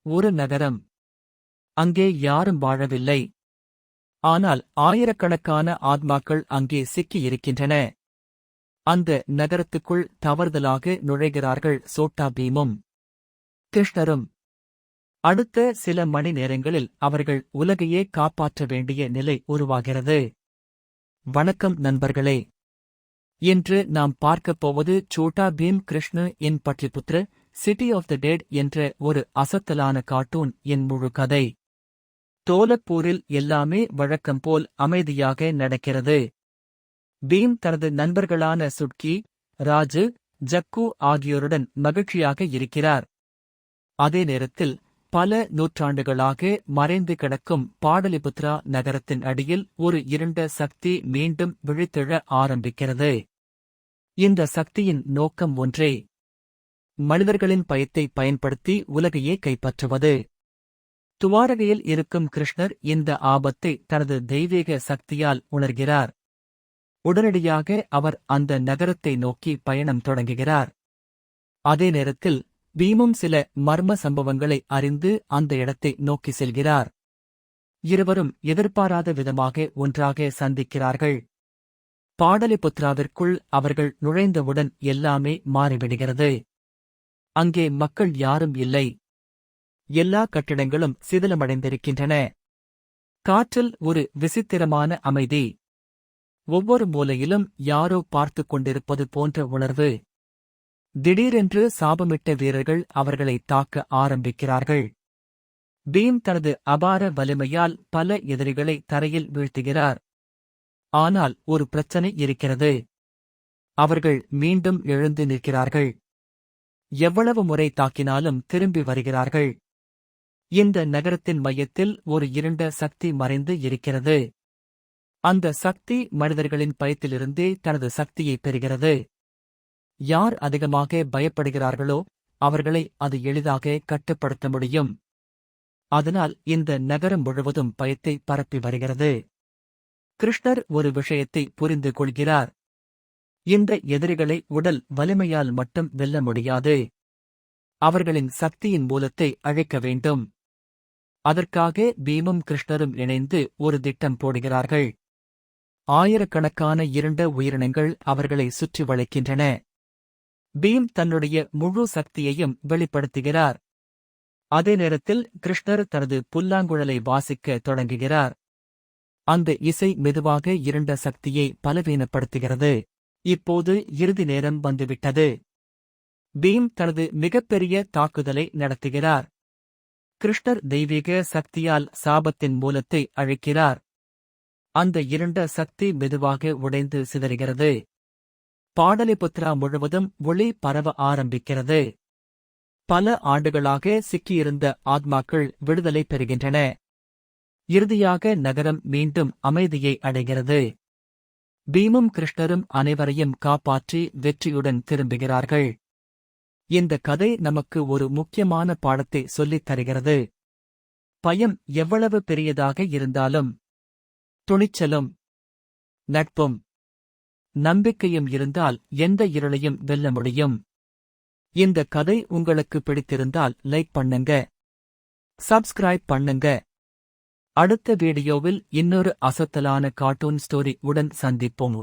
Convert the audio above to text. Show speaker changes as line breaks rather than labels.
ஒரு நகரம். அங்கே யாரும் வாழவில்லை. ஆனால் ஆயிரக்கணக்கான ஆத்மாக்கள் அங்கே சிக்கியிருக்கின்றன. அந்த நகரத்துக்குள் தவறுதலாக நுழைகிறார்கள் சோட்டா பீமும் கிருஷ்ணரும். அடுத்த சில மணி நேரங்களில் அவர்கள் உலகையே காப்பாற்ற வேண்டிய நிலை உருவாகிறது. வணக்கம் நண்பர்களே. இன்று நாம் பார்க்கப் போவது Chhota Bheem Krishna in Pataliputra city of the dead என்ற ஒரு அசத்தலான கார்ட்டூன் என் முழு கதை. தோலப்பூரில் எல்லாமே வழக்கம் போல் அமைதியாக நடக்கிறது. பீம் தனது நண்பர்களான சுட்கி, ராஜு, ஜக்கு ஆகியோருடன் மகிழ்ச்சியாக இருக்கிறார். அதே நேரத்தில் பல நூற்றாண்டுகளாக மறைந்து கிடக்கும் பாடலிபுத்ரா நகரத்தின் அடியில் ஒரு இருண்ட சக்தி மீண்டும் விழித்தெழ ஆரம்பிக்கிறது. இந்த சக்தியின் நோக்கம் ஒன்றே: மனிதர்களின் பயத்தை பயன்படுத்தி உலகையே கைப்பற்றுவது. துவாரகையில் இருக்கும் கிருஷ்ணர் இந்த ஆபத்தை தனது தெய்வீக சக்தியால் உணர்கிறார். உடனடியாக அவர் அந்த நகரத்தை நோக்கி பயணம் தொடங்குகிறார். அதே நேரத்தில் பீமும் சில மர்ம சம்பவங்களை அறிந்து அந்த இடத்தை நோக்கி செல்கிறார். இருவரும் எதிர்பாராத விதமாக ஒன்றாக சந்திக்கிறார்கள். பாடலிபுத்ராவிற்குள் அவர்கள் நுழைந்தவுடன் எல்லாமே மாறிவிடுகிறது. அங்கே மக்கள் யாரும் இல்லை. எல்லா கட்டிடங்களும் சிதிலமடைந்திருக்கின்றன. காற்றில் ஒரு விசித்திரமான அமைதி. ஒவ்வொரு மூலையிலும் யாரோ பார்த்துக் கொண்டிருப்பது போன்ற உணர்வு. திடீரென்று சாபமிட்ட வீரர்கள் அவர்களை தாக்க ஆரம்பிக்கிறார்கள். பீம் தனது அபார வலிமையால் பல எதிரிகளை தரையில் வீழ்த்துகிறார். ஆனால் ஒரு பிரச்சனை இருக்கிறது. அவர்கள் மீண்டும் எழுந்து நிற்கிறார்கள். எவ்வளவு முறை தாக்கினாலும் திரும்பி வருகிறார்கள். இந்த நகரத்தின் மையத்தில் ஒரு இருண்ட சக்தி மறைந்து இருக்கிறது. அந்த சக்தி மனிதர்களின் பயத்திலிருந்தே தனது சக்தியை பெறுகிறது. யார் அதிகமாக பயப்படுகிறார்களோ அவர்களை அது எளிதாக கட்டுப்படுத்த முடியும். அதனால் இந்த நகரம் முழுவதும் பயத்தை பரப்பி வருகிறது. கிருஷ்ணர் ஒரு விஷயத்தை புரிந்து கொள்கிறார். இந்த எதிரிகளை உடல் வலிமையால் மட்டும் வெல்ல முடியாது. அவர்களின் சக்தியின் மூலத்தை அழைக்க வேண்டும். அதற்காக பீமும் கிருஷ்ணரும் இணைந்து ஒரு திட்டம் போடுகிறார்கள். ஆயிரக்கணக்கான இருண்ட உயிரினங்கள் அவர்களை சுற்றி வளைக்கின்றன. பீம் தன்னுடைய முழு சக்தியையும் வெளிப்படுத்துகிறார். அதே நேரத்தில் கிருஷ்ணர் தனது புல்லாங்குழலை வாசிக்க தொடங்குகிறார். அந்த இசை மெதுவாக இருண்ட சக்தியை பலவீனப்படுத்துகிறது. இப்போது இறுதி நேரம் வந்துவிட்டது. பீம் தனது மிகப்பெரிய தாக்குதலை நடத்துகிறார். கிருஷ்ணர் தெய்வீக சக்தியால் சாபத்தின் மூலத்தை அழைக்கிறார். அந்த இருண்ட சக்தி மெதுவாக உடைந்து சிதறுகிறது. பாடலிபுத்ரா முழுவதும் ஒளி பரவ ஆரம்பிக்கிறது. பல ஆண்டுகளாக சிக்கியிருந்த ஆத்மாக்கள் விடுதலை பெறுகின்றன. இறுதியாக நகரம் மீண்டும் அமைதியை அடைகிறது. பீமும் கிருஷ்ணரும் அனைவரையும் காப்பாற்றி வெற்றியுடன் திரும்புகிறார்கள். இந்த கதை நமக்கு ஒரு முக்கியமான பாடத்தை சொல்லித் தருகிறது. பயம் எவ்வளவு பெரியதாக இருந்தாலும் துணிச்சலும், நட்பும், நம்பிக்கையும் இருந்தால் எந்த இருளையும் வெல்ல முடியும். இந்த கதை உங்களுக்கு பிடித்திருந்தால் லைக் பண்ணுங்க, சப்ஸ்கிரைப் பண்ணுங்க. அடுத்த வீடியோவில் இன்னொரு அசத்தலான கார்ட்டூன் ஸ்டோரி உடன் சந்திப்போம்.